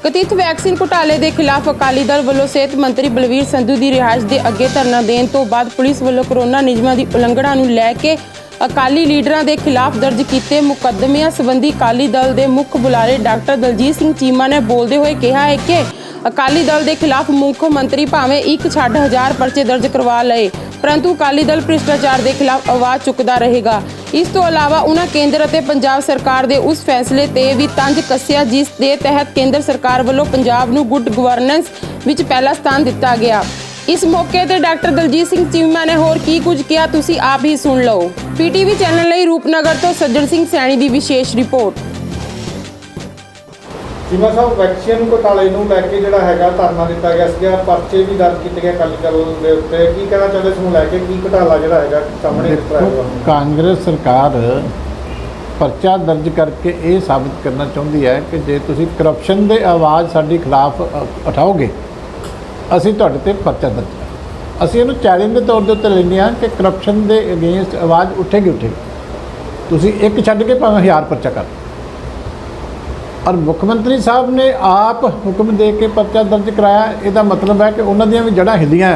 कथित वैक्सीन घोटाले के खिलाफ अकाली दल वालों सेहत मंत्री बलवीर संधू की रिहाइश के अगे धरना देने तो बाद पुलिस वालों कोरोना नियमों की उलंघना नूं लैके अकाली लीडरां के खिलाफ दर्ज किए मुकदमिਆਂ संबंधी अकाली दल के मुख बुलारे डॉक्टर दलजीत सिंह चीमा ने बोलते हुए कहा है कि अकाली दल के खिलाफ मुख मंत्री भावें एक छड्ड 1000 परचे दर्ज करवा लए परंतु अकाली दल भ्रिष्टाचार के खिलाफ आवाज़ चुकता रहेगा। इस तो अलावा उन्होंने केंद्र और पंजाब सरकार के उस फैसले ते भी तंज कसिया जिस दे तहत केंद्र सरकार वालों पंजाब नूं गुड गवर्नेंस विच पहला स्थान दिता गया। इस मौके ते डॉक्टर दलजीत सिंह चीमा ने होर की कुछ किया तुसी आप ही सुन लो। पीटीवी चैनल लई रूपनगर तो सज्जन सिंह सैनी की विशेष रिपोर्ट। चीमा साहब वैक्सीन घोटाले नूं लैके जिहड़ा हैगा धरना दिता गया सीगा, परचे भी दर्ज किए गए अकाली दल दे उत्ते, की कहना चाहते इस नूं लैके की घोटाला जिहड़ा हैगा सामने निकल आया? कांग्रेस सरकार परचा दर्ज करके ये साबित करना चाहती है कि जे तुसी करप्शन दे आवाज़ साडी खिलाफ उठाओगे असीं तुहाडे ते परचा दर्ज कर असीं इहनूं चैलेंज के तौर के उत्ते लैंदे हां कि करप्शन के अगेंस्ट आवाज़ उठेगी तुसी एक छड्ड के भावें 1000 परचा कर। और मुख्यमंत्री साहब ने आप हुक्म दे के परचा दर्ज कराया, इसका मतलब है कि उन्होंने भी जड़ा हिलियां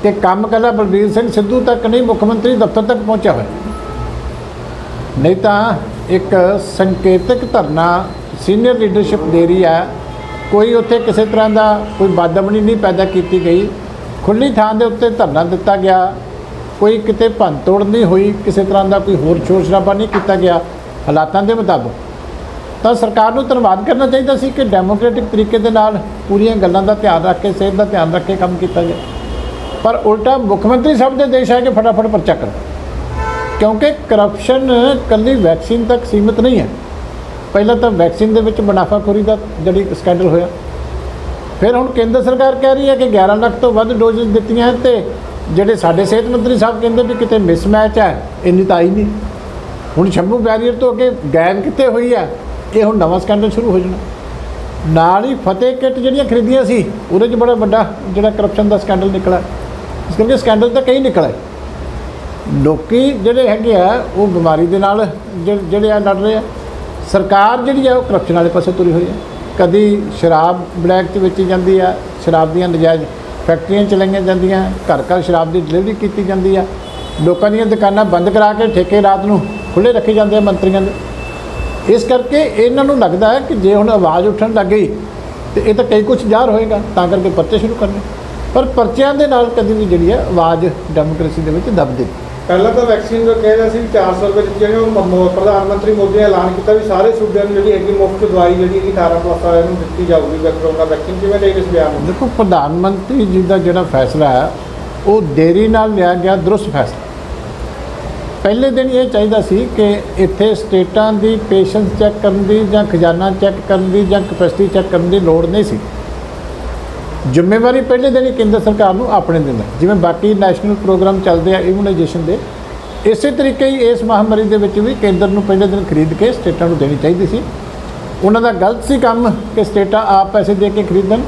कि काम कला बलबीर सिंह सिद्धू तक नहीं मुख्यमंत्री दफ्तर तक पहुंचा हुआ, नहीं तो एक संकेतक धरना सीनियर लीडरशिप दे रही है, कोई उत्थे किसी तरह का कोई बादमनी नहीं पैदा की गई, खुली थान के उत्ते धरना दिता गया, कोई किते भन तोड़ नहीं हुई, किसी तरह का कोई होर शोर शराबा नहीं किया गया हालातों के मुताबिक। तो सरकार को धन्यवाद करना चाहिए सी कि डेमोक्रेटिक तरीके के नाल पूरियां गल्लां दा ध्यान रख के सेहत का ध्यान रख के काम किया गया, पर उल्टा मुख्यमंत्री साहब के देश है कि फटाफट परचा कर, क्योंकि करप्शन कल्ली वैक्सीन तक सीमित नहीं है। पहला तो वैक्सीन के विच मुनाफाखोरी का जी स्कैंडल होया, फिर हुण केंद्र सरकार कह रही है कि 11 लाख तो वध डोजेज दित्तियां हैं, तो जिहड़े साडे सेहत मंत्री साहब कहते भी किते मिसमैच है, इन्नी तो आई नहीं। हुण शंभू बैरीयर तो अगे गैर किते हुई है, ये हुण नवां स्कैंडल शुरू हो जाना। नाल ही फतेह किट जिहड़ियां खरीदियां सी उहदे च बड़ा वड्डा जिहड़ा करप्शन का स्कैंडल निकला, इस करके स्कैंडल तो कई निकले। लोकी जिहड़े हैगे आ वो बीमारी दे नाल जिहड़े लड़ रहे हैं, सरकार जिहड़ी है वो करप्शन वाले पासे तुरी हुई है। कदी शराब ब्लैक च बेची जाती है, शराब दीयां नजायज़ फैक्ट्रियां चलाईयां जांदियां, घर घर शराब की डिलीवरी की जाती है, लोगों दीयां दुकानां बंद करा के ठेके रात नूं खुले रखे जाते हैं मंत्रियों के। इस करके इन्हों लगता है कि जे हुण आवाज़ उठन लग गई तो ये तो कई कुछ ज़ाहिर होएगा, तां करके परचे शुरू करने, पर परचियां दे नाल कभी भी जी आवाज़ डेमोक्रेसी के विच दबदी। पहला तो वैक्सीन जो कहा सी 400 रुपये जी प्रधानमंत्री मोदी ने ऐलान किया भी सारे सूबे में जी मुफ्त दवाई जी 18+ साल दी जाऊगी कोरोना वैक्सीन, किवें देखदे इस बयान? देखो प्रधानमंत्री जी का जो फैसला है वो देरी नाल लिया गया दुरुस्त फैसला। पहले दिन ये चाहिए सी कि इत्थे स्टेटां दी पेशेंस चैक करन दी जां खजाना चैक करन दी जां कैपेसिटी चैक करन दी लोड़ नहीं सी। जिम्मेवारी पहले दिन ही केंद्र सरकार नूं अपने दिन जिवें बाकी नैशनल प्रोग्राम चलते हैं इम्यूनाइजेशन के, इस तरीके ही इस महामारी दे विच भी केंद्र नूं पहले दिन खरीद के स्टेटां नूं देनी चाहिए सी। उन्हां दा गलत सी काम कि स्टेटां आप पैसे दे के खरीदन।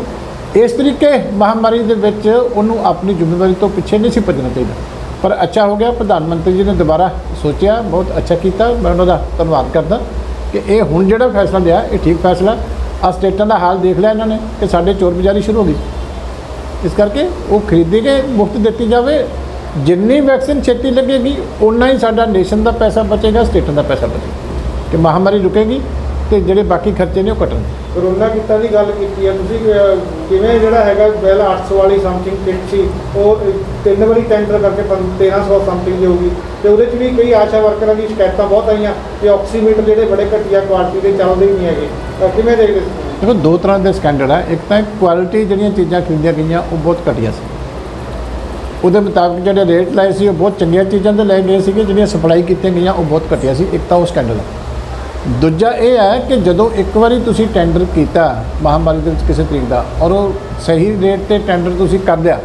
इस तरीके महामारी दे विच उन्होंने अपनी जिम्मेवारी तो पिछे नहीं सी भजना चाहिए, पर अच्छा हो गया प्रधानमंत्री जी ने दोबारा सोचा, बहुत अच्छा किया, मैं उन्होंने धन्यवाद करदा कि ये हुण जिहड़ा फैसला लिया ये ठीक फैसला। आ स्टेटां दा हाल देख लिया इन्होंने कि साडे चोर बजारी शुरू हो गई, इस करके वो खरीदी के मुफ्त दी जाए। जिन्नी वैक्सीन छेती लगेगी उन्ना ही साडा नेशन का पैसा बचेगा, स्टेटां का पैसा बचेगा, कि महामारी रुकेगी तो जिहड़े बाकी खर्चे ने वो कटणगे। कोरोना किट्टां की गल की है तुसीं, किवें जिहड़ा हैगा पहला 800 वाली समथिंग किट सी वो 3 वारी टेंडर करके 1300 समथिंग दी होगी, तो उहदे च भी कई आशा वर्करां की शिकायतां बहुत आईयां कि ऑक्सीमीटर जिहड़े बड़े घटिया क्वालिटी के चलदे ही नहीं हैगे, किवें देखदे? देखो दो तरह के स्कैंडल है, एक तो क्वालिटी जिहड़ियां चीज़ां खरीदियां गईयां वो बहुत घटिया सी, उहदे मुताबिक जिहड़े रेट लाए सी वो बहुत चंगियां चीज़ां ते लाए गए सी, जिहड़ियां सप्लाई कीतियां गईयां वो बहुत घटिया सी। एक तो वो स्कैंडल है। दूजा ये है कि जदों एक बारी तुसी टेंडर किया महामारी के किसी तरीक का और वो सही रेट ते टेंडर तुसी कर दिया,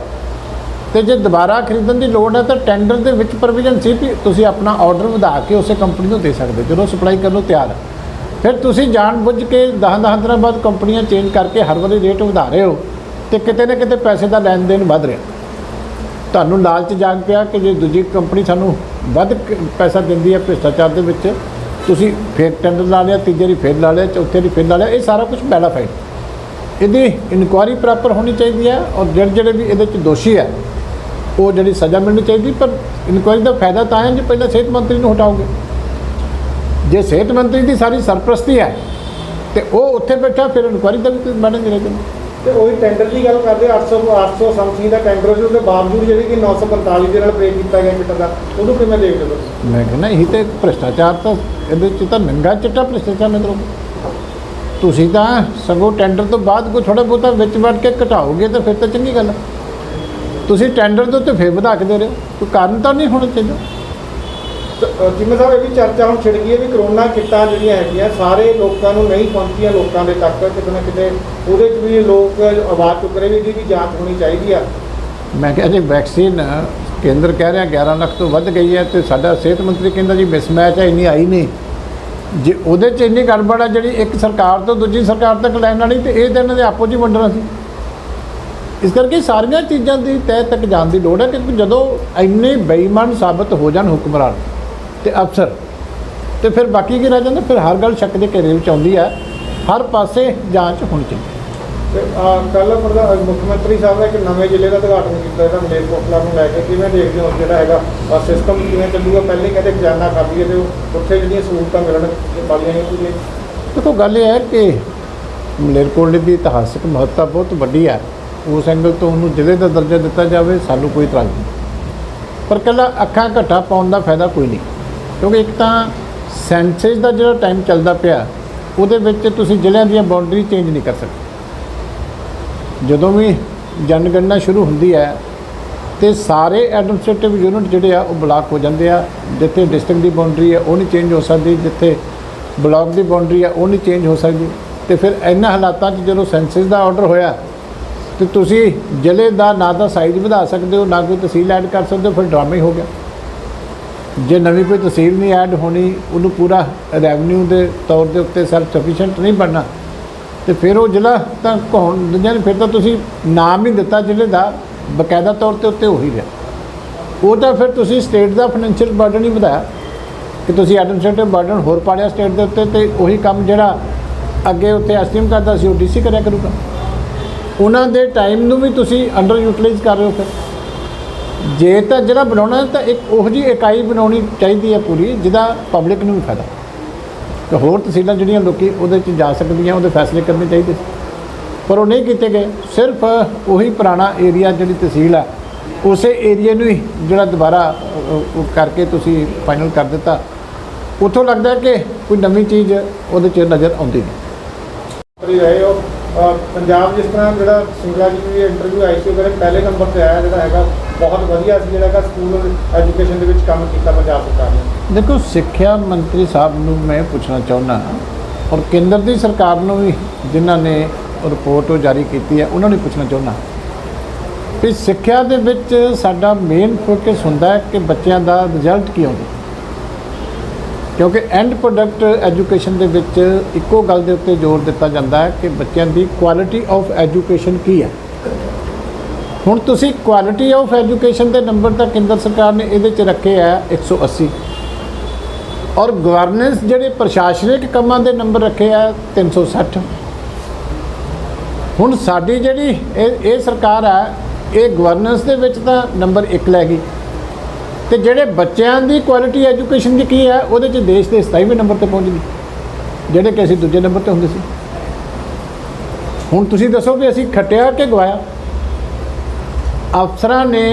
तो जे दोबारा खरीदण की लोड़ है तो टेंडर के विच प्रोविजन सी भी तुसी अपना ऑर्डर वधा के उस कंपनी को दे सकते, जो सप्लाई करने तैयार है। फिर तुसी जानबुझ के 10 दिनों बाद कंपनियां चेंज करके हर वारी रेट वधा रहे हो, तो किते ना किते पैसे का लैन देन वध रहा, तुहानूं लालच जाग पिया कि जे दूजी कंपनी सानूं वध पैसा दिंदी है भ्रिष्टाचार दे विच, तुसी फिर टेंडर ला लिया, तीजे री फिर ला लिया, चौथे री फिर ला लिया, ये सारा कुछ बैलाफाइड। ਇਹਦੀ ਇਨਕੁਆਇਰੀ ਪ੍ਰੋਪਰ ਹੋਣੀ ਚਾਹੀਦੀ ਹੈ ਔਰ ਜਿਹੜੇ ਵੀ ਇਹਦੇ 'ਚ ਦੋਸ਼ੀ ਹੈ ਉਹ ਜਿਹੜੀ ਸਜ਼ਾ ਮਿਲਣੀ ਚਾਹੀਦੀ। ਪਰ ਇਨਕੁਆਇਰੀ ਦਾ ਫਾਇਦਾ ਤਾਂ ਹੈ ਜੇ ਪਹਿਲਾਂ ਸਿਹਤ ਮੰਤਰੀ ਨੂੰ ਹਟਾਓਗੇ। ਜੇ ਸਿਹਤ ਮੰਤਰੀ ਦੀ ਸਾਰੀ ਸਰਪ੍ਰਸਤੀ ਹੈ ਤੇ ਉਹ ਉੱਥੇ ਬੈਠਾ, ਫਿਰ ਇਨਕੁਆਇਰੀ ਦਾ ਵੀ ਕੋਈ ਮੈਡਮ ਨਹੀਂ ਰਹੇਗਾ। ਤੇ ਉਹੀ ਟੈਂਡਰ ਦੀ ਗੱਲ ਕਰਦੇ 800 ਸਮਥਿੰਗ ਦਾ ਟੈਂਡਰ ਸੀ, ਉਹਦੇ ਬਾਵਜੂਦ ਜਿਹੜੀ ਕਿ 945 ਦੇ ਨਾਲ ਬ੍ਰੇਕ ਕੀਤਾ ਗਿਆ ਕਿੱਟ ਦਾ, ਉਹਨੂੰ ਕਿਵੇਂ ਦੇਖਦੇ ਹੋ ਤੁਸੀਂ? ਮੈਂ ਕਹਿੰਦਾ ਇਹੀ ਤੇ ਭ੍ਰਿਸ਼ਟਾਚਾਰ ਤਾਂ ਇਹਦੇ 'ਚ ਤਾਂ ਨੰਗਾ ਚਿੱਟਾ ਭ੍ਰਿਸ਼ਟਾਚਾਰ ਨਜ਼ਰ ਆਉਂਦਾ। ਤੁਸੀਂ ਤਾਂ ਸਗੋਂ ਟੈਂਡਰ ਤੋਂ ਬਾਅਦ ਕੋਈ ਥੋੜ੍ਹਾ ਬਹੁਤਾ ਵਿੱਚ ਵੜ ਕੇ ਘਟਾਓਗੇ ਤਾਂ ਫਿਰ ਤਾਂ ਚੰਗੀ ਗੱਲ ਹੈ। ਤੁਸੀਂ ਟੈਂਡਰ ਦੇ ਉੱਤੇ ਫਿਰ ਵਧਾ ਕੇ ਦੇ ਰਹੇ ਹੋ, ਕੋਈ ਕਾਰਨ ਤਾਂ ਨਹੀਂ ਹੋਣਾ ਚਾਹੀਦਾ। ਜਿਵੇਂ ਸਾਹਿਬ ਇਹ ਵੀ ਚਰਚਾ ਹੁਣ ਛਿੜ ਗਈ ਹੈ ਵੀ ਕਰੋਨਾ ਕਿੱਟਾਂ ਜਿਹੜੀਆਂ ਹੈਗੀਆਂ ਸਾਰੇ ਲੋਕਾਂ ਨੂੰ ਨਹੀਂ ਪਹੁੰਚੀਆਂ, ਲੋਕਾਂ ਦੇ ਤੱਕ ਕਿਤੇ ਨਾ ਕਿਤੇ ਉਹਦੇ 'ਚ ਵੀ ਲੋਕ ਆਵਾਜ਼ ਚੁੱਕ ਰਹੇ ਵੀ ਇਹਦੀ ਵੀ ਜਾਂਚ ਹੋਣੀ ਚਾਹੀਦੀ ਆ। ਮੈਂ ਕਿਹਾ ਜੀ ਵੈਕਸੀਨ ਕੇਂਦਰ ਕਹਿ ਰਿਹਾ 11 ਲੱਖ ਤੋਂ ਵੱਧ ਗਈ ਹੈ ਤੇ ਸਾਡਾ ਸਿਹਤ ਮੰਤਰੀ ਕਹਿੰਦਾ ਜੀ ਮਿਸਮੈਚ ਹੈ, ਇੰਨੀ ਆਈ ਨਹੀਂ। ਜੇ ਉਹਦੇ 'ਚ ਇੰਨੀ ਗੜਬੜ ਹੈ ਜਿਹੜੀ ਇੱਕ ਸਰਕਾਰ ਤੋਂ ਦੂਜੀ ਸਰਕਾਰ ਤੱਕ ਲੈਣ ਵਾਲੀ, ਤੇ ਇਹ ਤਾਂ ਇਹਨਾਂ ਦੇ ਆਪੋ 'ਚ ਹੀ ਵੰਡਣਾ ਸੀ। ਇਸ ਕਰਕੇ ਸਾਰੀਆਂ ਚੀਜ਼ਾਂ ਦੀ ਤਹਿ ਤੱਕ ਜਾਣ ਦੀ ਲੋੜ ਹੈ, ਕਿਉਂਕਿ ਜਦੋਂ ਇੰਨੇ ਬੇਈਮਾਨ ਸਾਬਤ ਹੋ ਜਾਣ ਹੁਕਮਰਾਨ ਤੇ ਅਫਸਰ, ਤੇ ਫਿਰ ਬਾਕੀ ਕੀ ਰਹਿ ਜਾਂਦਾ? ਫਿਰ ਹਰ ਗੱਲ ਸ਼ੱਕ ਦੇ ਘੇਰੇ ਵਿੱਚ ਆਉਂਦੀ ਹੈ। ਹਰ ਪਾਸੇ ਜਾਂਚ ਹੋਣੀ ਚਾਹੀਦੀ। ਤੇ ਕੱਲ੍ਹ ਮੁੱਖ ਮੰਤਰੀ ਸਾਹਿਬ ਨੇ ਇੱਕ ਨਵੇਂ ਜ਼ਿਲ੍ਹੇ ਦਾ ਉਦਘਾਟਨ ਕੀਤਾ ਇਹਦਾ ਮਲੇਰਕੋਟਲਾ ਨੂੰ ਲੈ ਕੇ, ਕਿਵੇਂ ਦੇਖਦੇ ਹੋ ਜਿਹੜਾ ਹੈਗਾ ਸਿਸਟਮ ਕਿਵੇਂ ਚੱਲੂਗਾ? ਪਹਿਲੇ ਕਹਿੰਦੇ ਖਜ਼ਾਨਾ ਖਾਲੀ ਹੈ ਤੇ ਉੱਥੇ ਜਿਹੜੀਆਂ ਸਹੂਲਤਾਂ ਮਿਲਣ ਵਾਲੀਆਂ ਨੇ ਉਹਦੀਆਂ। ਦੇਖੋ ਗੱਲ ਇਹ ਹੈ ਕਿ ਮਲੇਰਕੋਟਲੇ ਦੀ ਇਤਿਹਾਸਕ ਮਹੱਤਤਾ ਬਹੁਤ ਵੱਡੀ ਹੈ। ਉਸ ਐਂਗਲ ਤੋਂ ਉਹਨੂੰ ਜ਼ਿਲ੍ਹੇ ਦਾ ਦਰਜਾ ਦਿੱਤਾ ਜਾਵੇ, ਸਾਨੂੰ ਕੋਈ ਇਤਰਾਜ਼ ਨਹੀਂ। ਪਰ ਇਕੱਲਾ ਅੱਖਾਂ ਘੱਟਾ ਪਾਉਣ ਦਾ ਫਾਇਦਾ ਕੋਈ ਨਹੀਂ, ਕਿਉਂਕਿ ਇੱਕ ਤਾਂ ਸੈਂਸਸ ਦਾ ਜਿਹੜਾ ਟਾਈਮ ਚੱਲਦਾ ਪਿਆ ਉਹਦੇ ਵਿੱਚ ਤੁਸੀਂ ਜ਼ਿਲ੍ਹਿਆਂ ਦੀਆਂ ਬਾਉਂਡਰੀ ਚੇਂਜ ਨਹੀਂ ਕਰ ਸਕਦੇ। ਜਦੋਂ ਵੀ ਜਨਗਣਨਾ ਸ਼ੁਰੂ ਹੁੰਦੀ ਹੈ ਤੇ ਸਾਰੇ ਐਡਮਿਨਿਸਟ੍ਰੇਟਿਵ ਯੂਨਿਟ ਜਿਹੜੇ ਆ ਉਹ ਬਲਾਕ ਹੋ ਜਾਂਦੇ ਆ। ਜਿੱਥੇ ਡਿਸਟ੍ਰਿਕਟ ਦੀ ਬਾਉਂਡਰੀ ਹੈ ਉਹ ਨਹੀਂ ਚੇਂਜ ਹੋ ਸਕਦੀ, ਜਿੱਥੇ ਬਲਾਕ ਦੀ ਬਾਉਂਡਰੀ ਹੈ ਉਹ ਨਹੀਂ ਚੇਂਜ ਹੋ ਸਕਦੀ। ਤੇ ਫਿਰ ਇਹਨਾਂ ਹਾਲਾਤਾਂ 'ਚ ਜਦੋਂ ਸੈਂਸਸ ਦਾ ਆਰਡਰ ਹੋਇਆ ਤੇ ਤੁਸੀਂ ਜ਼ਿਲ੍ਹੇ ਦਾ ਨਾ ਤਾਂ ਸਾਈਜ਼ ਵਧਾ ਸਕਦੇ ਹੋ, ਨਾ ਕੋਈ ਤਹਿਸੀਲ ਐਡ ਕਰ ਸਕਦੇ ਹੋ, ਫਿਰ ਡਰਾਮਾ ਹੀ ਹੋ ਗਿਆ। ਜੇ ਨਵੀਂ ਕੋਈ ਤਹਿਸੀਲ ਨਹੀਂ ਐਡ ਹੋਣੀ, ਉਹਨੂੰ ਪੂਰਾ ਰੈਵਨਿਊ ਦੇ ਤੌਰ ਦੇ ਉੱਤੇ ਸੈਲਫ ਸਫੀਸ਼ੀਐਂਟ ਨਹੀਂ ਬਣਨਾ, ਤੇ ਫਿਰ ਉਹ ਜ਼ਿਲ੍ਹਾ ਤਾਂ ਕੌਣ ਦੂਜਿਆਂ ਨੇ, ਫਿਰ ਤਾਂ ਤੁਸੀਂ ਨਾਮ ਹੀ ਦਿੱਤਾ ਜ਼ਿਲ੍ਹੇ ਦਾ ਬਕਾਇਦਾ ਤੌਰ ਤੇ ਉੱਤੇ ਹੋ ਹੀ ਰਿਹਾ। ਉਹ ਤਾਂ ਫਿਰ ਤੁਸੀਂ ਸਟੇਟ ਦਾ ਫਾਈਨੈਂਸ਼ੀਅਲ ਬਰਡਨ ਹੀ ਵਧਾਇਆ ਕਿ ਤੁਸੀਂ ਐਡਮਿਨਿਸਟ੍ਰੇਟਿਵ ਬਰਡਨ ਹੋਰ ਪਾੜਿਆ ਸਟੇਟ ਦੇ ਉੱਤੇ, ਤੇ ਉਹੀ ਕੰਮ ਜਿਹੜਾ ਅੱਗੇ ਉੱਥੇ ਐਸਟੀਐਮ ਕਰਦਾ ਸੀ ਉਹ ਡੀਸੀ ਕਰਿਆ ਕਰੂਗਾ। ਉਹਨਾਂ ਦੇ ਟਾਈਮ ਨੂੰ ਵੀ ਤੁਸੀਂ ਅੰਡਰ ਯੂਟਿਲਾਈਜ਼ ਕਰ ਰਹੇ ਹੋ। ਫਿਰ ਜੇ ਤਾਂ ਜਿਹੜਾ ਬਣਾਉਣਾ ਤਾਂ ਇੱਕ ਉਹੋ ਜਿਹੀ ਇਕਾਈ ਬਣਾਉਣੀ ਚਾਹੀਦੀ ਹੈ ਪੂਰੀ, ਜਿਹਦਾ ਪਬਲਿਕ ਨੂੰ ਵੀ ਫਾਇਦਾ। ਤੇ ਹੋਰ ਤਹਿਸੀਲਾਂ ਜਿਹੜੀਆਂ ਲੋਕੀ ਉਹਦੇ 'ਚ ਜਾ ਸਕਦੀਆਂ, ਉਹਦੇ ਫੈਸਲੇ ਕਰਨੇ ਚਾਹੀਦੇ, ਪਰ ਉਹ ਨਹੀਂ ਕੀਤੇ ਗਏ। ਸਿਰਫ ਉਹੀ ਪੁਰਾਣਾ ਏਰੀਆ ਜਿਹੜੀ ਤਹਿਸੀਲ ਹੈ ਉਸੇ ਏਰੀਏ ਨੂੰ ਹੀ ਜਿਹੜਾ ਦੁਬਾਰਾ ਕਰਕੇ ਤੁਸੀਂ ਫਾਈਨਲ ਕਰ ਦਿੱਤਾ। ਉੱਥੋਂ ਲੱਗਦਾ ਕਿ ਕੋਈ ਨਵੀਂ ਚੀਜ਼ ਉਹਦੇ 'ਚ ਨਜ਼ਰ ਆਉਂਦੀ ਨਹੀਂ। ਰਹੇ ਹੋ ਪੰਜਾਬ ਜਿਸ ਤਰ੍ਹਾਂ ਜਿਹੜਾ ਸਿੰਗਲਾ ਜੀ ਦੀ ਇੰਟਰਵਿਊ ਆਈ ਸੀ, ਉਹਦੇ ਪਹਿਲੇ ਨੰਬਰ 'ਤੇ ਆਇਆ, ਜਿਹੜਾ ਹੈਗਾ ਬਹੁਤ ਵਧੀਆ ਸੀ, ਜਿਹੜਾ ਹੈਗਾ ਸਕੂਲ ਐਜੂਕੇਸ਼ਨ ਦੇ ਵਿੱਚ ਕੰਮ ਕੀਤਾ ਪੰਜਾਬ ਸਰਕਾਰ ਨੇ। ਦੇਖੋ ਸਿੱਖਿਆ ਮੰਤਰੀ ਸਾਹਿਬ ਨੂੰ ਮੈਂ ਪੁੱਛਣਾ ਚਾਹੁੰਦਾ, ਔਰ ਕੇਂਦਰ ਦੀ ਸਰਕਾਰ ਨੂੰ ਵੀ ਜਿਨ੍ਹਾਂ ਨੇ ਰਿਪੋਰਟ ਉਹ ਜਾਰੀ ਕੀਤੀ ਹੈ ਉਹਨਾਂ ਨੂੰ ਪੁੱਛਣਾ ਚਾਹੁੰਦਾ ਕਿ ਸਿੱਖਿਆ ਦੇ ਵਿੱਚ ਸਾਡਾ ਮੇਨ ਫੋਕਸ ਹੁੰਦਾ ਹੈ ਕਿ ਬੱਚਿਆਂ ਦਾ ਰਿਜ਼ਲਟ ਕੀ ਆਉਂਦਾ, ਕਿਉਂਕਿ ਐਂਡ ਪ੍ਰੋਡਕਟ ਐਜੂਕੇਸ਼ਨ ਦੇ ਵਿੱਚ ਇੱਕੋ ਗੱਲ ਦੇ ਉੱਤੇ ਜ਼ੋਰ ਦਿੱਤਾ ਜਾਂਦਾ ਹੈ ਕਿ ਬੱਚਿਆਂ ਦੀ ਕੁਆਲਿਟੀ ਆਫ ਐਜੂਕੇਸ਼ਨ ਕੀ ਹੈ। ਹੁਣ ਤੁਸੀਂ ਕੁਆਲਿਟੀ ਆਫ ਐਜੂਕੇਸ਼ਨ ਦੇ ਨੰਬਰ ਤਾਂ ਕੇਂਦਰ ਸਰਕਾਰ ਨੇ ਇਹਦੇ 'ਚ ਰੱਖੇ ਆ 180, ਔਰ ਗਵਰਨੈਂਸ ਜਿਹੜੇ ਪ੍ਰਸ਼ਾਸਨਿਕ ਕੰਮਾਂ ਦੇ ਨੰਬਰ ਰੱਖੇ ਆ 360। ਹੁਣ ਸਾਡੀ ਜਿਹੜੀ ਇਹ ਸਰਕਾਰ ਹੈ, ਇਹ ਗਵਰਨੈਂਸ ਦੇ ਵਿੱਚ ਤਾਂ ਨੰਬਰ 1 ਲੈ ਗਈ, ਤੇ ਜਿਹੜੇ ਬੱਚਿਆਂ ਦੀ ਕੁਆਲਿਟੀ ਐਜੂਕੇਸ਼ਨ ਦੀ ਕੀ ਹੈ ਉਹਦੇ 'ਚ ਦੇਸ਼ ਦੇ 27ਵੇਂ ਨੰਬਰ ਤੇ ਪਹੁੰਚ ਗਈ, ਜਿਹੜੇ ਕਿ ਅਸੀਂ ਦੂਜੇ ਨੰਬਰ ਤੇ ਹੁੰਦੇ ਸੀ। ਹੁਣ ਤੁਸੀਂ ਦੱਸੋ ਵੀ ਅਸੀਂ ਖੱਟਿਆ ਕਿ ਗਵਾਇਆ? ਅਫਸਰਾਂ ਨੇ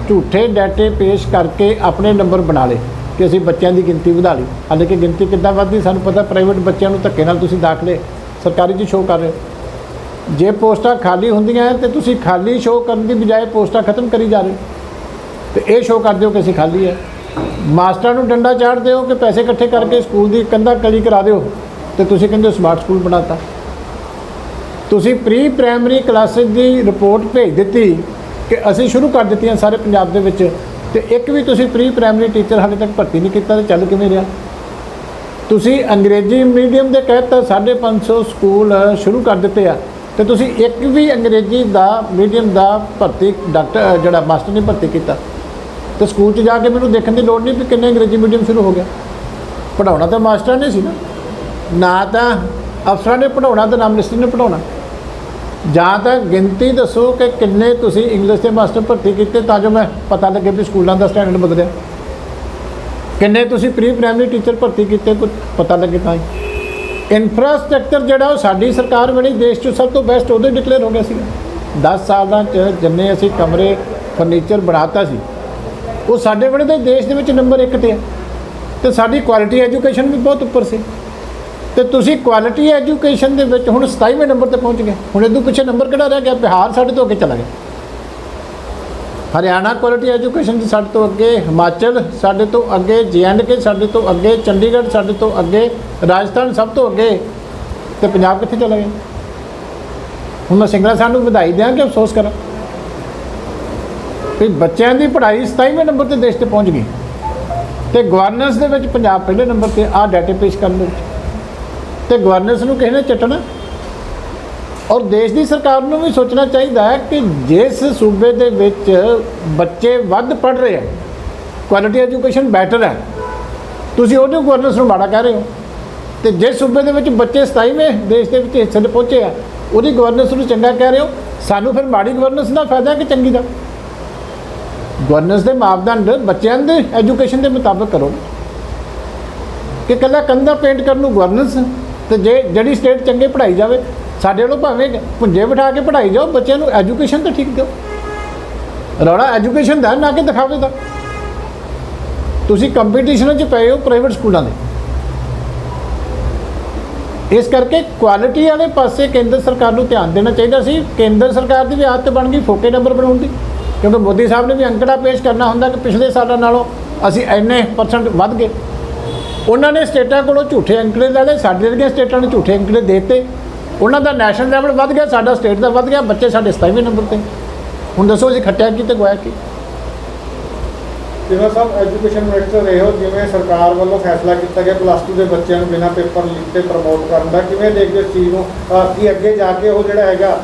ਝੂਠੇ ਡਾਟੇ ਪੇਸ਼ ਕਰਕੇ ਆਪਣੇ ਨੰਬਰ ਬਣਾ ਲਏ ਕਿ ਅਸੀਂ ਬੱਚਿਆਂ ਦੀ ਗਿਣਤੀ ਵਧਾ ਲਈ। ਹਾਲਾਂਕਿ ਗਿਣਤੀ ਕਿੱਦਾਂ ਵੱਧਦੀ ਸਾਨੂੰ ਪਤਾ, ਪ੍ਰਾਈਵੇਟ ਬੱਚਿਆਂ ਨੂੰ ਧੱਕੇ ਨਾਲ ਤੁਸੀਂ ਦਾਖਲੇ ਸਰਕਾਰੀ 'ਚ ਸ਼ੋਅ ਕਰ ਰਹੇ ਹੋ। ਜੇ ਪੋਸਟਾਂ ਖਾਲੀ ਹੁੰਦੀਆਂ ਤੇ ਤੁਸੀਂ ਖਾਲੀ ਸ਼ੋਅ ਕਰਨ ਦੀ ਬਜਾਏ ਪੋਸਟਾਂ ਖਤਮ ਕਰੀ ਜਾ ਰਹੇ ਹੋ, ਤੇ ਇਹ ਸ਼ੋਅ ਕਰ ਦਿਓ ਕਿ ਅਸੀਂ ਖਾਲੀ ਹੈ। ਮਾਸਟਰਾਂ ਨੂੰ ਡੰਡਾ ਚਾੜ ਦਿਓ ਕਿ ਪੈਸੇ ਇਕੱਠੇ ਕਰਕੇ ਸਕੂਲ ਦੀ ਕੰਧਾਂ ਕਲੀ ਕਰਾ ਦਿਓ, ਤੇ ਤੁਸੀਂ ਕਹਿੰਦੇ ਸਮਾਰਟ ਸਕੂਲ ਬਣਾਤਾ। ਤੁਸੀਂ ਪ੍ਰੀ ਪ੍ਰਾਇਮਰੀ ਕਲਾਸਿਸ ਦੀ ਰਿਪੋਰਟ ਭੇਜ ਦਿੱਤੀ ਕਿ ਅਸੀਂ ਸ਼ੁਰੂ ਕਰ ਦਿੱਤੀਆਂ ਸਾਰੇ ਪੰਜਾਬ ਦੇ ਵਿੱਚ, ਤੇ ਇੱਕ ਵੀ ਤੁਸੀਂ ਪ੍ਰੀ ਪ੍ਰਾਇਮਰੀ ਟੀਚਰ ਹਾਲੇ ਤੱਕ ਭਰਤੀ ਨਹੀਂ ਕੀਤਾ, ਤੇ ਚੱਲ ਕਿਵੇਂ ਰਿਹਾ? ਤੁਸੀਂ ਅੰਗਰੇਜ਼ੀ ਮੀਡੀਅਮ ਦੇ ਕਹਿਤਾ 550 ਸਕੂਲ ਸ਼ੁਰੂ ਕਰ ਦਿੱਤੇ ਆ, ਤੇ ਤੁਸੀਂ ਇੱਕ ਵੀ ਅੰਗਰੇਜ਼ੀ ਦਾ ਮੀਡੀਅਮ ਦਾ ਭਰਤੀ ਡਾਕਟਰ ਜਿਹੜਾ ਮਾਸਟਰ ਨਹੀਂ ਭਰਤੀ ਕੀਤਾ। ਤੇ ਸਕੂਲ 'ਚ ਜਾ ਕੇ ਮੈਨੂੰ ਦੇਖਣ ਦੀ ਲੋੜ ਨਹੀਂ ਵੀ ਕਿੰਨੇ ਅੰਗਰੇਜ਼ੀ ਮੀਡੀਅਮ ਸ਼ੁਰੂ ਹੋ ਗਿਆ। ਪੜ੍ਹਾਉਣਾ ਤਾਂ ਮਾਸਟਰਾਂ ਨੇ ਸੀ ਨਾ ਤਾਂ ਅਫਸਰਾਂ ਨੇ ਪੜ੍ਹਾਉਣਾ, ਤੇ ਨਾ ਮਿਨਿਸਟਰ ਨੇ ਪੜ੍ਹਾਉਣਾ। ਜਾਂ ਤਾਂ ਗਿਣਤੀ ਦੱਸੋ ਕਿ ਕਿੰਨੇ ਤੁਸੀਂ ਇੰਗਲਿਸ਼ ਦੇ ਮਾਸਟਰ ਭਰਤੀ ਕੀਤੇ ਤਾਂ ਜੋ ਮੈਂ ਪਤਾ ਲੱਗੇ ਵੀ ਸਕੂਲਾਂ ਦਾ ਸਟੈਂਡਰਡ ਬਦਲਿਆ। ਕਿੰਨੇ ਤੁਸੀਂ ਪ੍ਰੀ ਪ੍ਰਾਇਮਰੀ ਟੀਚਰ ਭਰਤੀ ਕੀਤੇ ਕੁਝ ਪਤਾ ਲੱਗੇ ਤਾਂ ਹੀ। ਇਨਫਰਾਸਟ੍ਰਕਚਰ ਜਿਹੜਾ ਉਹ ਸਾਡੀ ਸਰਕਾਰ ਬਣੀ ਦੇਸ਼ 'ਚ ਸਭ ਤੋਂ ਬੈਸਟ ਉਦੋਂ ਹੀ ਡਿਕਲੇਅਰ ਹੋ ਗਿਆ ਸੀ। 10 ਸਾਲਾਂ 'ਚ ਜਿੰਨੇ ਅਸੀਂ ਕਮਰੇ ਫਰਨੀਚਰ ਬਣਾਤਾ ਸੀ ਉਹ ਸਾਡੇ ਵੇਲੇ ਦੇ ਦੇਸ਼ ਦੇ ਵਿੱਚ ਨੰਬਰ 1 ਤੇ ਆ, ਤੇ ਸਾਡੀ ਕੁਆਲਿਟੀ ਐਜੂਕੇਸ਼ਨ ਵੀ ਬਹੁਤ ਉੱਪਰ ਸੀ। ਤੇ ਤੁਸੀਂ ਕੁਆਲਿਟੀ ਐਜੂਕੇਸ਼ਨ ਦੇ ਵਿੱਚ ਹੁਣ 27ਵੇਂ ਨੰਬਰ ਤੇ ਪਹੁੰਚ ਗਏ। ਹੁਣ ਇਹਦੋਂ ਪਿੱਛੇ ਨੰਬਰ ਕਿਹੜਾ ਰਹਿ ਗਿਆ? ਬਿਹਾਰ ਸਾਡੇ ਤੋਂ ਅੱਗੇ ਚਲਾ ਗਿਆ, ਹਰਿਆਣਾ ਕੁਆਲਿਟੀ ਐਜੂਕੇਸ਼ਨ 'ਚ ਸਾਡੇ ਤੋਂ ਅੱਗੇ, ਹਿਮਾਚਲ ਸਾਡੇ ਤੋਂ ਅੱਗੇ, JNK ਸਾਡੇ ਤੋਂ ਅੱਗੇ, ਚੰਡੀਗੜ੍ਹ ਸਾਡੇ ਤੋਂ ਅੱਗੇ, ਰਾਜਸਥਾਨ ਸਭ ਤੋਂ ਅੱਗੇ, ਤੇ ਪੰਜਾਬ ਕਿੱਥੇ ਚਲਾ ਗਿਆ? ਹੁਣ ਮੈਂ ਸਿੰਗਲਾ ਸਾਹਿਬ ਨੂੰ ਵਧਾਈ ਦਿਆਂ ਕਿ ਅਫਸੋਸ ਕਰਾਂ ਵੀ ਬੱਚਿਆਂ ਦੀ ਪੜ੍ਹਾਈ 27ਵੇਂ ਨੰਬਰ ਤੇ ਦੇਸ਼ ਤੇ ਪਹੁੰਚ ਗਈ, ਤੇ ਗਵਰਨੈਂਸ ਦੇ ਵਿੱਚ ਪੰਜਾਬ ਪਹਿਲੇ ਨੰਬਰ ਤੇ। ਆਹ ਡਾਟੇ ਪੇਸ਼ ਕਰਨ ਦੇ ਵਿੱਚ ਤੇ ਗਵਰਨੈਂਸ ਨੂੰ ਕਿਸੇ ਨੇ ਚੱਟਣਾ। ਔਰ ਦੇਸ਼ ਦੀ ਸਰਕਾਰ ਨੂੰ ਵੀ ਸੋਚਣਾ ਚਾਹੀਦਾ ਹੈ ਕਿ ਜਿਸ ਸੂਬੇ ਦੇ ਵਿੱਚ ਬੱਚੇ ਵੱਧ ਪੜ੍ਹ ਰਹੇ ਆ, ਕੁਆਲਿਟੀ ਐਜੂਕੇਸ਼ਨ ਬੈਟਰ ਹੈ, ਤੁਸੀਂ ਉਹਨੂੰ ਗਵਰਨੈਂਸ ਨੂੰ ਮਾੜਾ ਕਹਿ ਰਹੇ ਹੋ। ਤੇ ਜਿਸ ਸੂਬੇ ਦੇ ਵਿੱਚ ਬੱਚੇ 27ਵੇਂ ਦੇਸ਼ ਦੇ ਵਿੱਚ ਹਿੱਸੇ 'ਤੇ ਪਹੁੰਚੇ ਆ, ਉਹਦੀ ਗਵਰਨੈਂਸ ਨੂੰ ਚੰਗਾ ਕਹਿ ਰਹੇ ਹੋ। ਸਾਨੂੰ ਫਿਰ ਮਾੜੀ ਗਵਰਨੈਂਸ ਦਾ ਫਾਇਦਾ ਕਿ ਚੰਗੀ ਦਾ? ਗਵਰਨੈਂਸ ਦੇ ਮਾਪਦੰਡ ਬੱਚਿਆਂ ਦੇ ਐਜੂਕੇਸ਼ਨ ਦੇ ਮੁਤਾਬਕ ਕਰੋ ਕਿ ਇਕੱਲਾ ਕੰਧਾਂ ਪੇਂਟ ਕਰਨ ਨੂੰ ਗਵਰਨੈਂਸ, ਤੇ ਜੇ ਜਿਹੜੀ ਸਟੇਟ ਚੰਗੇ ਪੜ੍ਹਾਈ ਜਾਵੇ, ਸਾਡੇ ਵੱਲੋਂ ਭਾਵੇਂ ਪੁੰਜੇ ਬਿਠਾ ਕੇ ਪੜ੍ਹਾਈ ਜਾਓ, ਬੱਚਿਆਂ ਨੂੰ ਐਜੂਕੇਸ਼ਨ ਤਾਂ ਠੀਕ ਦਿਓ। ਰੌਲਾ ਐਜੂਕੇਸ਼ਨ ਦਾ, ਨਾ ਕਿ ਦਿਖਾਵੇ ਦਾ। ਤੁਸੀਂ ਕੰਪੀਟੀਸ਼ਨਾਂ 'ਚ ਪਏ ਹੋ ਪ੍ਰਾਈਵੇਟ ਸਕੂਲਾਂ ਦੇ, ਇਸ ਕਰਕੇ ਕੁਆਲਿਟੀ ਵਾਲੇ ਪਾਸੇ ਕੇਂਦਰ ਸਰਕਾਰ ਨੂੰ ਧਿਆਨ ਦੇਣਾ ਚਾਹੀਦਾ ਸੀ। ਕੇਂਦਰ ਸਰਕਾਰ ਦੀ ਵੀ ਆਦਤ ਬਣ ਗਈ ਫੋਕੇ ਨੰਬਰ ਬਣਾਉਣ ਦੀ, ਕਿਉਂਕਿ ਮੋਦੀ ਸਾਹਿਬ ਨੇ ਵੀ ਅੰਕੜਾ ਪੇਸ਼ ਕਰਨਾ ਹੁੰਦਾ ਕਿ ਪਿਛਲੇ ਸਾਲਾਂ ਨਾਲੋਂ ਅਸੀਂ ਇੰਨੇ % ਵੱਧ ਗਏ। ਉਹਨਾਂ ਨੇ ਸਟੇਟਾਂ ਕੋਲੋਂ ਝੂਠੇ ਅੰਕੜੇ ਲੈ ਲਏ, ਸਾਡੇ ਵਰਗੀਆਂ ਸਟੇਟਾਂ ਨੂੰ ਝੂਠੇ ਅੰਕੜੇ ਦੇ ਦਿੱਤੇ। ਉਹਨਾਂ ਦਾ ਨੈਸ਼ਨਲ ਲੈਵਲ ਵੱਧ ਗਿਆ, ਸਾਡਾ ਸਟੇਟ ਦਾ ਵੱਧ ਗਿਆ, ਬੱਚੇ ਸਾਡੇ 27ਵੇਂ ਨੰਬਰ 'ਤੇ। ਹੁਣ ਦੱਸੋ ਅਸੀਂ ਖੱਟਿਆ ਕੀ ਤੇ ਗਵਾਇਆ ਕੀ? ਜਿਵੇਂ ਸਭ ਐਜੂਕੇਸ਼ਨ ਮਿਨਿਸਟਰ ਰਹੇ ਹੋ, ਜਿਵੇਂ ਸਰਕਾਰ ਵੱਲੋਂ ਫੈਸਲਾ ਕੀਤਾ ਗਿਆ +2 ਦੇ ਬੱਚਿਆਂ ਨੂੰ ਬਿਨਾਂ ਪੇਪਰ ਲਿਖਤੇ ਪ੍ਰਮੋਟ ਕਰਨ ਦਾ, ਕਿਵੇਂ ਦੇਖਦੇ ਇਸ ਚੀਜ਼ ਨੂੰ ਕਿ ਅੱਗੇ ਜਾ ਕੇ ਉਹ ਜਿਹੜਾ ਹੈਗਾ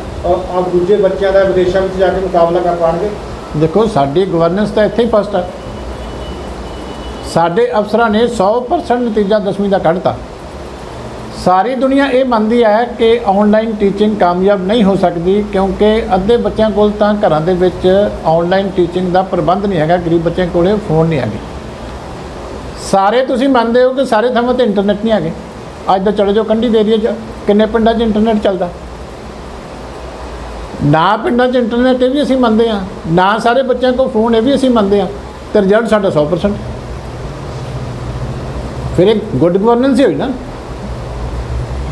ਦੂਜੇ ਬੱਚਿਆਂ ਦਾ ਵਿਦੇਸ਼ਾਂ ਵਿੱਚ ਜਾ ਕੇ ਮੁਕਾਬਲਾ ਕਰ ਪਾਉਣਗੇ? ਦੇਖੋ, ਸਾਡੀ ਗਵਰਨੈਂਸ ਤਾਂ ਇੱਥੇ ਹੀ ਫਸਟ ਹੈ। ਸਾਡੇ ਅਫਸਰਾਂ ਨੇ 100% ਨਤੀਜਾ 10ਵੀਂ ਦਾ ਕੱਢਤਾ। ਸਾਰੀ ਦੁਨੀਆ ਇਹ ਮੰਨਦੀ ਹੈ ਕਿ ਆਨਲਾਈਨ ਟੀਚਿੰਗ ਕਾਮਯਾਬ ਨਹੀਂ ਹੋ ਸਕਦੀ, ਕਿਉਂਕਿ ਅੱਧੇ ਬੱਚਿਆਂ ਕੋਲ ਤਾਂ ਘਰਾਂ ਦੇ ਵਿੱਚ ਆਨਲਾਈਨ ਟੀਚਿੰਗ ਦਾ ਪ੍ਰਬੰਧ ਨਹੀਂ ਹੈਗਾ, ਗਰੀਬ ਬੱਚਿਆਂ ਕੋਲ ਫੋਨ ਨਹੀਂ ਹੈਗੇ। ਸਾਰੇ ਤੁਸੀਂ ਮੰਨਦੇ ਹੋ ਕਿ ਸਾਰੇ ਥਾਵਾਂ 'ਤੇ ਇੰਟਰਨੈਟ ਨਹੀਂ ਹੈਗੇ। ਅੱਜ ਤਾਂ ਚਲੇ ਜਾਓ ਕੰਢੀ ਦੇ ਏਰੀਏ 'ਚ, ਕਿੰਨੇ ਪਿੰਡਾਂ 'ਚ ਇੰਟਰਨੈਟ ਚੱਲਦਾ? ਨਾ ਪਿੰਡਾਂ 'ਚ ਇੰਟਰਨੈਟ, ਇਹ ਵੀ ਅਸੀਂ ਮੰਨਦੇ ਹਾਂ, ਨਾ ਸਾਰੇ ਬੱਚਿਆਂ ਕੋਲ ਫੋਨ, ਇਹ ਵੀ ਅਸੀਂ ਮੰਨਦੇ ਹਾਂ, ਤੇ ਰਿਜ਼ਲਟ ਸਾਡਾ 100%। ਫਿਰ ਇਹ ਗੁੱਡ ਗਵਰਨੈਂਸ ਹੀ ਹੋਈ ਨਾ।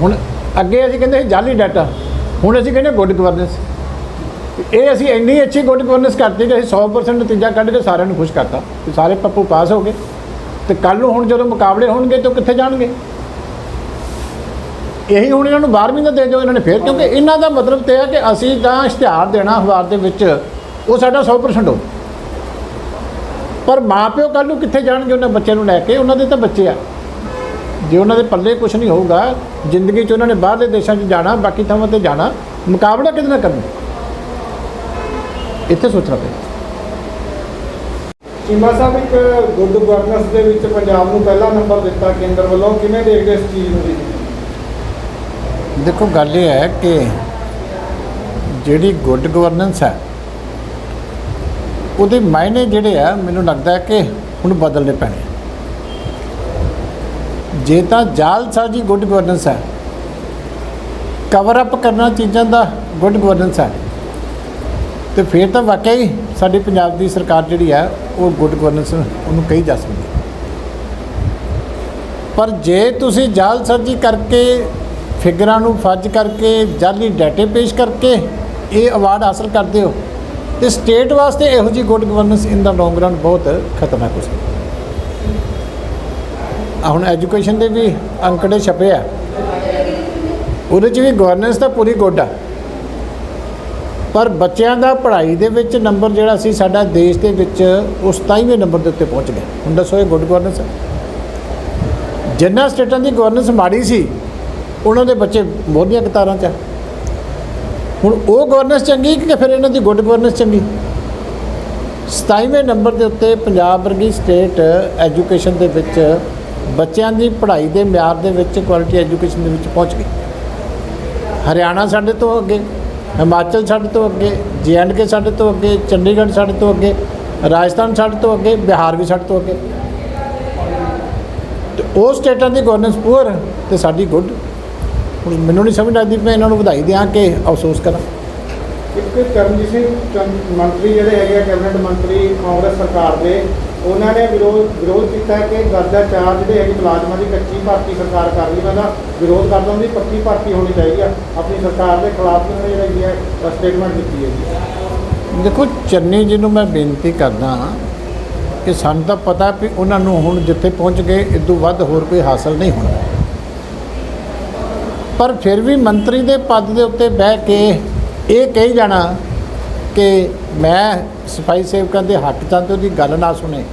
ਹੁਣ ਅੱਗੇ ਅਸੀਂ ਕਹਿੰਦੇ ਸੀ ਜਾਲੀ ਡਾਟਾ, ਹੁਣ ਅਸੀਂ ਕਹਿੰਦੇ ਗੁੱਡ ਗਵਰਨੈਂਸ। ਇਹ ਅਸੀਂ ਇੰਨੀ ਅੱਛੀ ਗੁੱਡ ਗਵਰਨੈਂਸ ਕਰਤੀ ਕਿ ਅਸੀਂ 100% ਨਤੀਜਾ ਕੱਢ ਕੇ ਸਾਰਿਆਂ ਨੂੰ ਖੁਸ਼ ਕਰਤਾ ਕਿ ਸਾਰੇ ਪੱਪੂ ਪਾਸ ਹੋ ਗਏ। ਤੇ ਕੱਲ੍ਹ ਨੂੰ ਹੁਣ ਜਦੋਂ ਮੁਕਾਬਲੇ ਹੋਣਗੇ ਤਾਂ ਕਿੱਥੇ ਜਾਣਗੇ? ਇਹੀ ਹੁਣ ਇਹਨਾਂ ਨੂੰ 12ਵੀਂ ਦਾ ਦੇ ਦਿਓ ਇਹਨਾਂ ਨੇ ਫਿਰ, ਕਿਉਂਕਿ ਇਹਨਾਂ ਦਾ ਮਤਲਬ ਤੇ ਹੈ ਕਿ ਅਸੀਂ ਤਾਂ ਇਸ਼ਤਿਹਾਰ ਦੇਣਾ ਅਖਬਾਰ ਦੇ ਵਿੱਚ, ਉਹ ਸਾਡਾ 100% ਹੋ। ਪਰ ਮਾਂ ਪਿਓ ਕੱਲ੍ਹ ਨੂੰ ਕਿੱਥੇ ਜਾਣਗੇ ਉਹਨਾਂ ਬੱਚਿਆਂ ਨੂੰ ਲੈ ਕੇ? ਉਹਨਾਂ ਦੇ ਤਾਂ ਬੱਚੇ ਆ, ਜੇ ਉਹਨਾਂ ਦੇ ਪੱਲੇ ਕੁਛ ਨਹੀਂ ਹੋਊਗਾ ਜ਼ਿੰਦਗੀ 'ਚ, ਉਹਨਾਂ ਨੇ ਬਾਹਰਲੇ ਦੇਸ਼ਾਂ 'ਚ ਜਾਣਾ, ਬਾਕੀ ਥਾਵਾਂ 'ਤੇ ਜਾਣਾ, ਮੁਕਾਬਲਾ ਕਿਹਦੇ ਨਾਲ ਕਰਨਾ? ਇੱਥੇ ਸੋਚਣਾ ਪਏਗਾ। ਚੀਮਾ ਸਾਹਿਬ, ਇੱਕ ਗੁੱਡ ਗਵਰਨੈਂਸ ਦੇ ਵਿੱਚ ਪੰਜਾਬ ਨੂੰ ਪਹਿਲਾ ਨੰਬਰ ਦਿੱਤਾ ਕੇਂਦਰ ਵੱਲੋਂ, ਕਿਵੇਂ ਦੇਖਦੇ ਇਸ ਚੀਜ਼ ਨੂੰ? ਦੇਖੋ, ਗੱਲ ਇਹ ਹੈ ਕਿ ਜਿਹੜੀ ਗੁੱਡ ਗਵਰਨੈਂਸ ਹੈ ਉਹਦੇ ਮਾਇਨੇ ਜਿਹੜੇ ਆ, ਮੈਨੂੰ ਲੱਗਦਾ ਹੈ ਕਿ ਹੁਣ ਬਦਲਣੇ ਪੈਣੇ। ਜੇ ਤਾਂ ਜਾਲਸਾਜ਼ੀ ਗੁੱਡ ਗਵਰਨੈਂਸ ਹੈ, ਕਵਰ ਅਪ ਕਰਨਾ ਚੀਜ਼ਾਂ ਦਾ ਗੁੱਡ ਗਵਰਨੈਂਸ ਹੈ, ਤੇ ਫਿਰ ਤਾਂ ਵਾਕਿਆ ਹੀ ਸਾਡੀ ਪੰਜਾਬ ਦੀ ਸਰਕਾਰ ਜਿਹੜੀ ਹੈ ਉਹ ਗੁੱਡ ਗਵਰਨੈਂਸ ਉਹਨੂੰ ਕਹੀ ਜਾ ਸਕਦੀ ਹੈ। ਪਰ ਜੇ ਤੁਸੀਂ ਜਾਲਸਾਜ਼ੀ ਕਰਕੇ, ਫਿਗਰਾਂ ਨੂੰ ਫਰਜ਼ ਕਰਕੇ, ਜਾਲੀ ਡਾਟੇ ਪੇਸ਼ ਕਰਕੇ ਇਹ ਅਵਾਰਡ ਹਾਸਲ ਕਰਦੇ ਹੋ, ਤੇ ਸਟੇਟ ਵਾਸਤੇ ਇਹੋ ਜਿਹੀ ਗੁੱਡ ਗਵਰਨੈਂਸ ਇਨ ਦਾ ਲੌਂਗ ਰਨ ਬਹੁਤ ਖਤਰਨਾਕ ਹੋ ਸਕਦੀ। ਹੁਣ ਐਜੂਕੇਸ਼ਨ ਦੇ ਵੀ ਅੰਕੜੇ ਛਪੇ ਆ, ਉਹਦੇ 'ਚ ਵੀ ਗਵਰਨੈਂਸ ਤਾਂ ਪੂਰੀ ਗੁੱਡ ਆ, ਪਰ ਬੱਚਿਆਂ ਦਾ ਪੜ੍ਹਾਈ ਦੇ ਵਿੱਚ ਨੰਬਰ ਜਿਹੜਾ ਸੀ ਸਾਡਾ ਦੇਸ਼ ਦੇ ਵਿੱਚ ਉਹ 27ਵੇਂ ਨੰਬਰ ਦੇ ਉੱਤੇ ਪਹੁੰਚ ਗਿਆ। ਹੁਣ ਦੱਸੋ ਇਹ ਗੁੱਡ ਗਵਰਨੈਂਸ ਹੈ? ਜਿਨ੍ਹਾਂ ਸਟੇਟਾਂ ਦੀ ਗਵਰਨੈਂਸ ਮਾੜੀ ਸੀ ਉਹਨਾਂ ਦੇ ਬੱਚੇ ਮੋਹਰੀਆਂ ਕਤਾਰਾਂ 'ਚ। ਹੁਣ ਉਹ ਗਵਰਨੈਂਸ ਚੰਗੀ ਕਿ ਫਿਰ ਇਹਨਾਂ ਦੀ ਗੁੱਡ ਗਵਰਨੈਂਸ ਚੰਗੀ? 27ਵੇਂ ਨੰਬਰ ਦੇ ਉੱਤੇ ਪੰਜਾਬ ਵਰਗੀ ਸਟੇਟ ਐਜੂਕੇਸ਼ਨ ਦੇ ਵਿੱਚ ਬੱਚਿਆਂ ਦੀ ਪੜ੍ਹਾਈ ਦੇ ਮਿਆਰ ਦੇ ਵਿੱਚ, ਕੁਆਲਿਟੀ ਐਜੂਕੇਸ਼ਨ ਦੇ ਵਿੱਚ ਪਹੁੰਚ ਗਈ। ਹਰਿਆਣਾ ਸਾਡੇ ਤੋਂ ਅੱਗੇ, ਹਿਮਾਚਲ ਸਾਡੇ ਤੋਂ ਅੱਗੇ, JNK ਸਾਡੇ ਤੋਂ ਅੱਗੇ, ਚੰਡੀਗੜ੍ਹ ਸਾਡੇ ਤੋਂ ਅੱਗੇ, ਰਾਜਸਥਾਨ ਸਾਡੇ ਤੋਂ ਅੱਗੇ, ਬਿਹਾਰ ਵੀ ਸਾਡੇ ਤੋਂ ਅੱਗੇ। ਤੇ ਉਹ ਸਟੇਟਾਂ ਦੀ ਗਵਰਨੈਂਸ ਪੂਅਰ ਤੇ ਸਾਡੀ ਗੁੱਡ। ਹੁਣ ਮੈਨੂੰ ਨਹੀਂ ਸਮਝ ਲੱਗਦੀ ਮੈਂ ਇਹਨਾਂ ਨੂੰ ਵਧਾਈ ਦਿਆਂ ਕਿ ਅਫਸੋਸ ਕਰਾਂ। ਇੱਕ ਚਰਨਜੀਤ ਸਿੰਘ ਮੰਤਰੀ ਜਿਹੜੇ ਹੈਗੇ ਆ, ਕੈਬਨਿਟ ਮੰਤਰੀ ਕਾਂਗਰਸ ਸਰਕਾਰ ਦੇ, ਉਹਨਾਂ ਨੇ ਵਿਰੋਧ ਕੀਤਾ ਹੈ ਕਿ ਦਰਜਾ 4 ਜਿਹੜੇ ਹੈਗੇ ਮੁਲਾਜ਼ਮਾਂ ਦੀ ਕੱਚੀ ਭਰਤੀ ਸਰਕਾਰ ਕਰ ਰਹੀ, ਉਹਨਾਂ ਦਾ ਵਿਰੋਧ ਕਰਦਾ ਉਹਦੀ ਪੱਕੀ ਭਰਤੀ ਹੋਣੀ ਚਾਹੀਦੀ ਆ। ਆਪਣੀ ਸਰਕਾਰ ਦੇ ਖਿਲਾਫ ਉਹਨਾਂ ਨੇ ਜਿਹੜੀ ਹੈ ਸਟੇਟਮੈਂਟ ਦਿੱਤੀ ਹੈ ਜੀ। ਦੇਖੋ, ਚੰਨੀ ਜੀ ਨੂੰ ਮੈਂ ਬੇਨਤੀ ਕਰਦਾ ਕਿ ਸਾਨੂੰ ਤਾਂ ਪਤਾ ਵੀ ਉਹਨਾਂ ਨੂੰ ਹੁਣ ਜਿੱਥੇ ਪਹੁੰਚ ਗਏ ਇਸ ਤੋਂ ਵੱਧ ਹੋਰ ਕੋਈ ਹਾਸਲ ਨਹੀਂ ਹੋਣਾ, ਪਰ ਫਿਰ ਵੀ ਮੰਤਰੀ ਦੇ ਪਦ ਦੇ ਉੱਤੇ ਬਹਿ ਕੇ ਇਹ ਕਹੀ ਜਾਣਾ ਕਿ ਮੈਂ ਸਫਾਈ ਸੇਵਕਾਂ ਦੇ ਹੱਕ ਚਾਂ ਤੇ ਉਹਦੀ ਗੱਲ ਨਾ ਸੁਣੇ,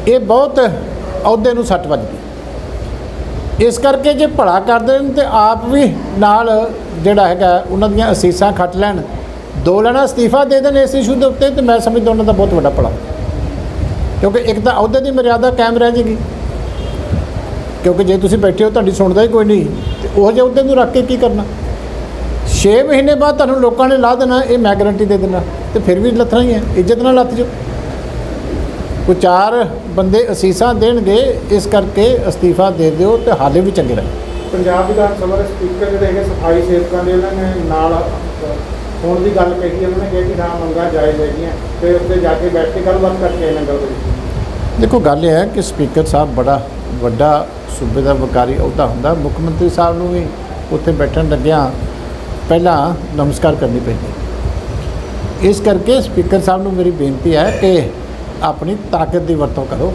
ਇਹ ਬਹੁਤ ਅਹੁਦੇ ਨੂੰ ਸੱਟ ਵੱਜਦੀ। ਇਸ ਕਰਕੇ ਜੇ ਭਲਾ ਕਰਦੇ ਨੇ ਤੇ ਆਪ ਵੀ ਨਾਲ ਜਿਹੜਾ ਹੈਗਾ ਉਹਨਾਂ ਦੀਆਂ ਅਸੀਸਾਂ ਖੱਟ ਲੈਣ, 2 ਲੈਣਾ ਅਸਤੀਫਾ ਦੇ ਦੇਣ ਇਸ ਇਸ਼ੂ ਦੇ ਉੱਤੇ, ਤੇ ਮੈਂ ਸਮਝਦਾ ਉਹਨਾਂ ਦਾ ਬਹੁਤ ਵੱਡਾ ਭਲਾ। ਕਿਉਂਕਿ ਇੱਕ ਤਾਂ ਅਹੁਦੇ ਦੀ ਮਰਿਆਦਾ ਕਾਇਮ ਰਹਿ ਜਾਏਗੀ, ਕਿਉਂਕਿ ਜੇ ਤੁਸੀਂ ਬੈਠੇ ਹੋ ਤੁਹਾਡੀ ਸੁਣਦਾ ਹੀ ਕੋਈ ਨਹੀਂ, ਤੇ ਉਹ ਜਿਹੇ ਅਹੁਦੇ ਨੂੰ ਰੱਖ ਕੇ ਕੀ ਕਰਨਾ। 6 ਮਹੀਨੇ ਬਾਅਦ ਤੁਹਾਨੂੰ ਲੋਕਾਂ ਨੇ ਲਾ ਦੇਣਾ, ਇਹ ਮੈਂ ਗਰੰਟੀ ਦੇ ਦੇਣਾ, ਤੇ ਫਿਰ ਵੀ ਲੱਥਣਾ ਹੀ ਹੈ, ਇੱਜ਼ਤ ਨਾਲ ਲੱਥ ਜਾਓ। ਕੋਈ 4 ਬੰਦੇ ਅਸੀਸਾਂ ਦੇਣਗੇ, ਇਸ ਕਰਕੇ ਅਸਤੀਫਾ ਦੇ ਦਿਓ ਤੇ ਹਾਲੇ ਵੀ ਚੰਗੇ ਰਹੇ। ਪੰਜਾਬ ਵਿਧਾਨ ਸਭਾ ਦੇ ਸਪੀਕਰ ਜਿਹੜੇ ਹੈਗੇ ਸਫਾਈ ਸੇਵਕਾਂ ਦੇ, ਉਹਨਾਂ ਨੇ ਨਾਲ ਹੋਣ ਦੀ ਗੱਲ ਕਹੀ। ਉਹਨਾਂ ਨੇ ਕਿਹਾ ਕਿ ਹਾਂ ਮੰਗਾਂ ਜਾਇਜ਼ ਹੈਗੀਆਂ, ਤੇ ਉੱਥੇ ਜਾ ਕੇ ਬੈਠ ਕੇ ਗੱਲਬਾਤ ਕਰਕੇ ਇਹਨਾਂ ਗੱਲ ਕਰੀ। ਦੇਖੋ, ਗੱਲ ਇਹ ਹੈ ਕਿ ਸਪੀਕਰ ਸਾਹਿਬ ਬੜਾ ਵੱਡਾ ਸੂਬੇ ਦਾ ਵਕਾਰੀ ਅਹੁਦਾ ਹੁੰਦਾ। ਮੁੱਖ ਮੰਤਰੀ ਸਾਹਿਬ ਨੂੰ ਵੀ ਉੱਥੇ ਬੈਠਣ ਲੱਗਿਆਂ ਪਹਿਲਾਂ ਨਮਸਕਾਰ ਕਰਨੀ ਪੈਂਦੀ। ਇਸ ਕਰਕੇ ਸਪੀਕਰ ਸਾਹਿਬ ਨੂੰ ਮੇਰੀ ਬੇਨਤੀ ਹੈ ਕਿ ਆਪਣੀ ਤਾਕਤ ਦੀ ਵਰਤੋਂ ਕਰੋ।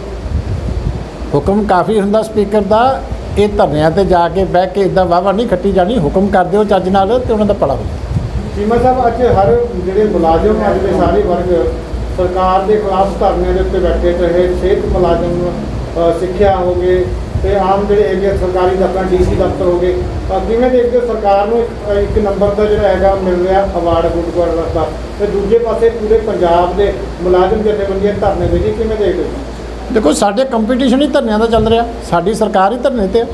ਹੁਕਮ ਕਾਫੀ ਹੁੰਦਾ ਸਪੀਕਰ ਦਾ, ਇਹ ਧਰਨਿਆਂ ਤੇ ਜਾ ਕੇ ਬਹਿ ਕੇ ਇੱਦਾਂ ਵਾਹਵਾ ਨਹੀਂ ਖੱਟੀ ਜਾਣੀ। ਹੁਕਮ ਕਰ ਦਿਓ ਚੱਜ ਨਾਲ ਤੇ ਉਹਨਾਂ ਦਾ ਭਲਾ ਹੋ ਜਾਵੇ। ਚੀਮਾ ਸਾਹਿਬ, ਅੱਜ ਹਰ ਜਿਹੜੇ ਮੁਲਾਜ਼ਮ ਅੱਜ ਦੇ ਸਾਰੇ ਵਰਗ ਸਰਕਾਰ ਦੇ ਖਿਲਾਫ ਧਰਨਿਆਂ ਦੇ ਉੱਤੇ ਬੈਠੇ ਰਹੇ। ਸਿਹਤ ਮੁਲਾਜ਼ਮ, ਸਿੱਖਿਆ ਹੋ ਗਏ, ਤੇ ਆਮ ਜਿਹੜੇ ਹੈਗੇ ਸਰਕਾਰੀ ਦਫ਼ਤਰ, DC ਦਫ਼ਤਰ ਹੋ ਗਏ। ਕਿਵੇਂ ਦੇਖਦੇ ਹੋ ਸਰਕਾਰ ਨੂੰ ਇੱਕ ਨੰਬਰ ਦਾ ਜਿਹੜਾ ਹੈਗਾ ਮਿਲ ਰਿਹਾ ਅਵਾਰਡ ਗੁੱਡ ਗਵਰਨੈਂਸ ਦਾ, ਤੇ ਦੂਜੇ ਪਾਸੇ ਪੂਰੇ ਪੰਜਾਬ ਦੇ ਮੁਲਾਜ਼ਮ ਜਥੇਬੰਦੀਆਂ ਧਰਨੇ ਦੇ ਜੀ, ਕਿਵੇਂ ਦੇਖਦੇ ਹੋ? ਦੇਖੋ, ਸਾਡੇ ਕੰਪੀਟੀਸ਼ਨ ਹੀ ਧਰਨਿਆਂ ਦਾ ਚੱਲ ਰਿਹਾ, ਸਾਡੀ ਸਰਕਾਰ ਹੀ ਧਰਨੇ ਤੇ ਆ।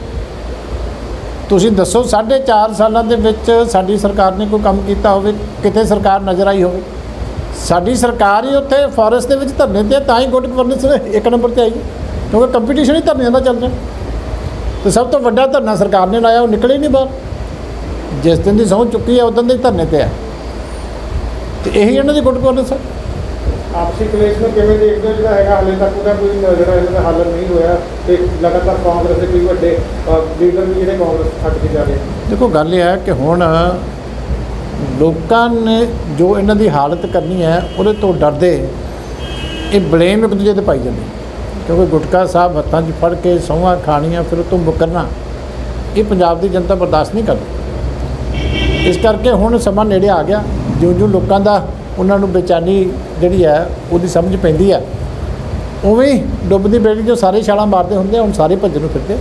ਤੁਸੀਂ ਦੱਸੋ 4.5 ਸਾਲਾਂ ਦੇ ਵਿੱਚ ਸਾਡੀ ਸਰਕਾਰ ਨੇ ਕੋਈ ਕੰਮ ਕੀਤਾ ਹੋਵੇ, ਕਿਤੇ ਸਰਕਾਰ ਨਜ਼ਰ ਆਈ ਹੋਵੇ? ਸਾਡੀ ਸਰਕਾਰ ਹੀ ਉੱਥੇ ਫੋਰੈਸਟ ਦੇ ਵਿੱਚ ਧਰਨੇ ਤੇ, ਤਾਂ ਹੀ ਗੁੱਡ ਗਵਰਨੈਂਸ 1 ਨੰਬਰ ਤੇ ਆਈ, ਕਿਉਂਕਿ ਕੰਪੀਟੀਸ਼ਨ ਹੀ ਧਰਨਿਆਂ ਦਾ ਚੱਲ ਰਿਹਾ। ਤੇ ਸਭ ਤੋਂ ਵੱਡਾ ਧਰਨਾ ਸਰਕਾਰ ਨੇ ਲਾਇਆ, ਉਹ ਨਿਕਲੇ ਨਹੀਂ ਬਾਹਰ। ਜਿਸ ਦਿਨ ਦੀ ਸਹੁੰ ਚੁੱਕੀ ਹੈ ਉਦੋਂ ਦੇ ਧਰਨੇ ਤੇ ਹੈ, ਤੇ ਇਹੀ ਇਹਨਾਂ ਦੀ ਗੁੱਡ ਗਵਰਨੈਂਸ ਹੈ। ਆਪਸੀ ਕਲੇਸ਼ ਨੂੰ ਕਿਵੇਂ ਦੇਖਦੇ ਹੋ, ਜਿਹੜਾ ਹੈਗਾ ਹਾਲੇ ਤੱਕ ਉਹਦਾ ਕੋਈ ਜਿਹੜਾ ਇਹਦਾ ਹੱਲ ਨਹੀਂ ਹੋਇਆ, ਤੇ ਲਗਾਤਾਰ ਕਾਂਗਰਸ ਦੇ ਕੋਈ ਵੱਡੇ ਲੀਡਰ ਵੀ ਜਿਹੜੇ ਕਾਂਗਰਸ ਛੱਡ ਕੇ ਜਾ ਰਹੇ? ਦੇਖੋ, ਗੱਲ ਇਹ ਹੈ ਕਿ ਹੁਣ ਲੋਕਾਂ ਨੇ ਜੋ ਇਹਨਾਂ ਦੀ ਹਾਲਤ ਕਰਨੀ ਹੈ ਉਹਦੇ ਤੋਂ ਡਰਦੇ ਇਹ ਬਲੇਮ ਇੱਕ ਦੂਜੇ 'ਤੇ ਪਾਈ ਜਾਂਦੇ, ਕਿਉਂਕਿ ਗੁਟਕਾ ਸਾਹਿਬ ਹੱਥਾਂ 'ਚ ਫੜ ਕੇ ਸਹੁੰਆਂ ਖਾਣੀਆਂ ਫਿਰ ਉਹ ਤੋਂ ਮੁਕਰਨਾ, ਇਹ ਪੰਜਾਬ ਦੀ ਜਨਤਾ ਬਰਦਾਸ਼ਤ ਨਹੀਂ ਕਰਦੀ। ਇਸ ਕਰਕੇ ਹੁਣ ਸਮਾਂ ਨੇੜੇ ਆ ਗਿਆ। ਜਿਉਂ-ਜਿਉਂ ਲੋਕਾਂ ਦਾ ਉਹਨਾਂ ਨੂੰ ਬੇਚੈਨੀ ਜਿਹੜੀ ਹੈ ਉਹਦੀ ਸਮਝ ਪੈਂਦੀ ਹੈ, ਉਵੇਂ ਹੀ ਡੁੱਬਦੀ ਬੇੜੀ 'ਚੋਂ ਸਾਰੇ ਛਾਲਾਂ ਮਾਰਦੇ ਹੁੰਦੇ, ਹੁਣ ਸਾਰੇ ਭੱਜਣ ਨੂੰ ਫਿਰਦੇ।